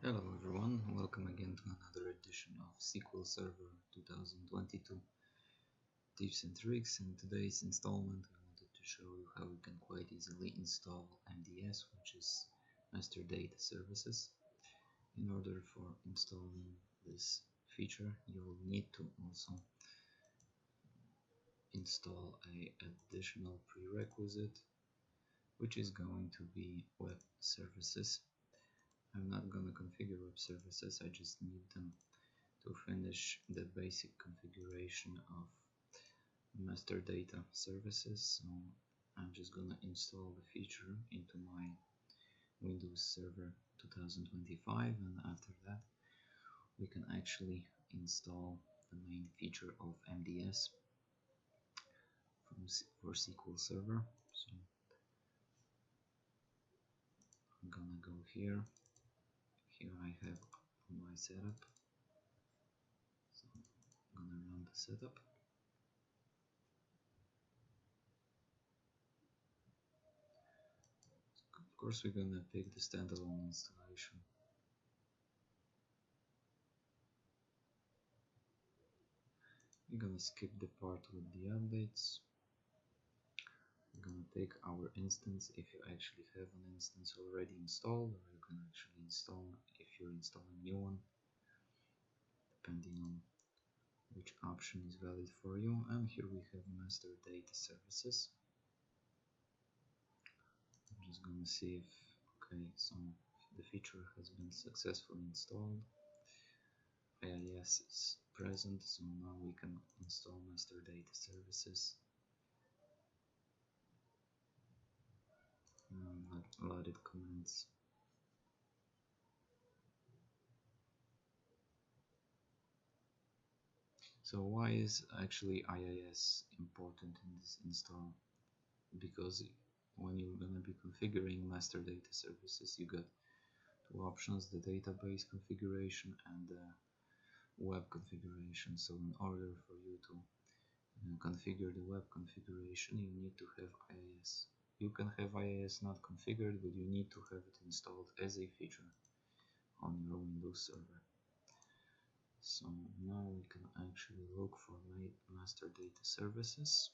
Hello everyone, welcome again to another edition of SQL Server 2022 tips and tricks. In today's installment I wanted to show you how you can quite easily install MDS, which is Master Data Services. In order for installing this feature you will need to also install a additional prerequisite, which is going to be web services. I'm not going to configure web services, I just need them to finish the basic configuration of master data services. So I'm just gonna install the feature into my Windows Server 2025, and after that we can actually install the main feature of MDS for SQL Server. So I'm gonna go here. Here I have my setup. So I'm gonna run the setup. Of course we're gonna pick the standalone installation. We're gonna skip the part with the updates. We're gonna take our instance if you actually have an instance already installed, or you can actually install if you're installing a new one, depending on which option is valid for you. And here we have master data services. I'm just gonna see if so the feature has been successfully installed. IIS is present, so now we can install master data services. Loaded commands. So why is actually IIS important in this install? Because when you're going to be configuring master data services, you got two options: the database configuration and the web configuration. So in order for you to configure the web configuration, you need to have IIS. You can have IIS not configured, but you need to have it installed as a feature on your Windows Server. So now we can actually look for master data services.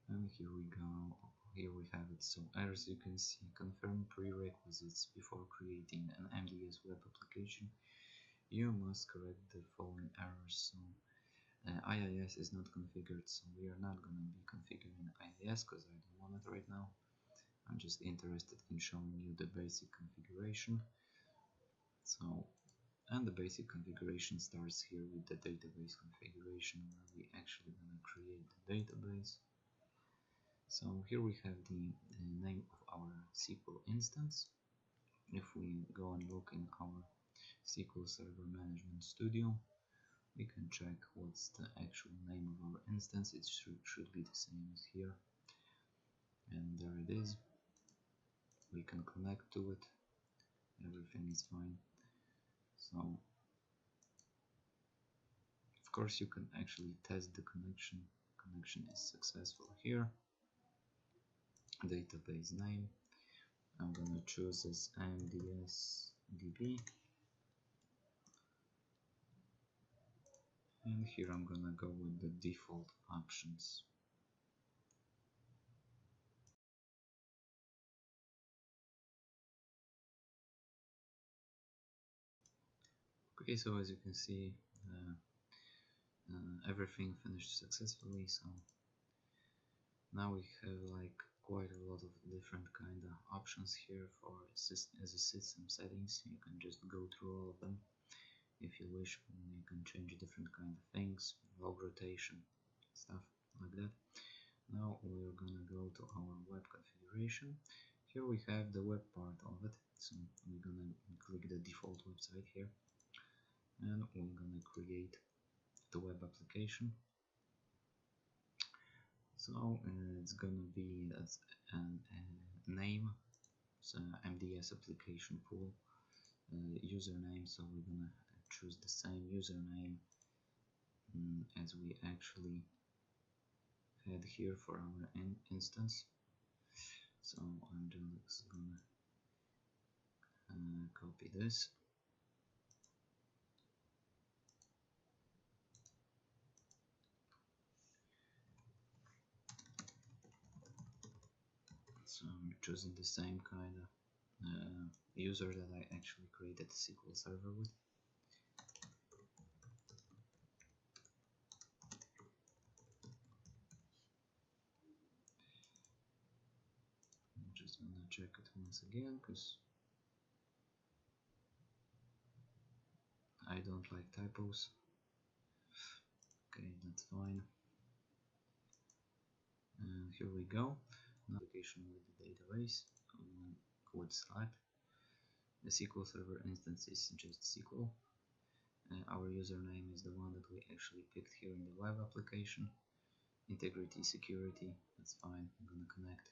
And here we go, here we have it. So as you can see, confirm prerequisites before creating an MDS web application. You must correct the following errors. So IIS is not configured, so we are not going to be configuring IIS because I don't want it right now. I'm just interested in showing you the basic configuration. So, and the basic configuration starts here with the database configuration, where we actually going to create the database. So here we have the name of our SQL instance. If we go and look in our SQL Server Management Studio, we can check what's the actual name of our instance. It should be the same as here, and there it is. We can connect to it, everything is fine. So of course you can actually test the connection. Connection is successful here. Database name, I'm gonna choose as MDS DB, and here I'm gonna go with the default options. Okay, so as you can see, everything finished successfully. So now we have like quite a lot of different kind of options here for as a system settings. You can just go through all of them if you wish. You can change different kind of things, log rotation, stuff like that. Now we're gonna go to our web configuration. Here we have the web part of it, so we're gonna click the default website here, and we're gonna create the web application. So it's gonna be as a name, so MDS application pool, username. So we're gonna choose the same username as we actually head here for our instance. So I'm just gonna copy this. So I'm choosing the same kind of user that I actually created the SQL server with. I'm just gonna check it once again because I don't like typos. Okay, that's fine. And here we go. Now application with the database would select. The SQL Server instance is just SQL. Our username is the one that we actually picked here in the web application. Integrity, security, that's fine. I'm gonna connect.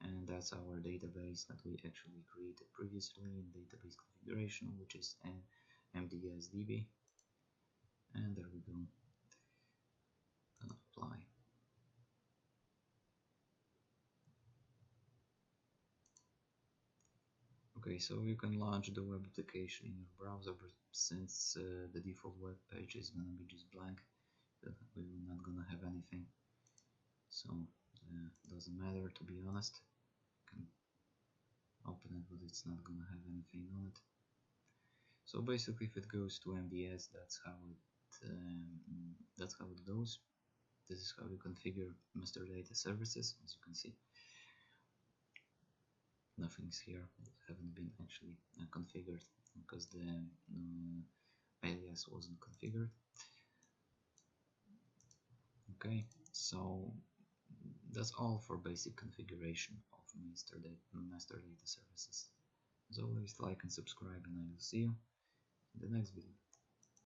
And that's our database that we actually created previously in database configuration, which is an MDS DB. And there we go. Gonna apply. Okay, so you can launch the web application in your browser, but since the default web page is gonna be just blank, we're not gonna have anything. So doesn't matter, to be honest. You can open it, but it's not gonna have anything on it. So basically, if it goes to MDS, that's how it goes. This is how you configure master data services. As you can see, nothing's here. Haven't been actually configured because the alias wasn't configured. Okay, so that's all for basic configuration of master data services. As always, like and subscribe, and I will see you in the next video.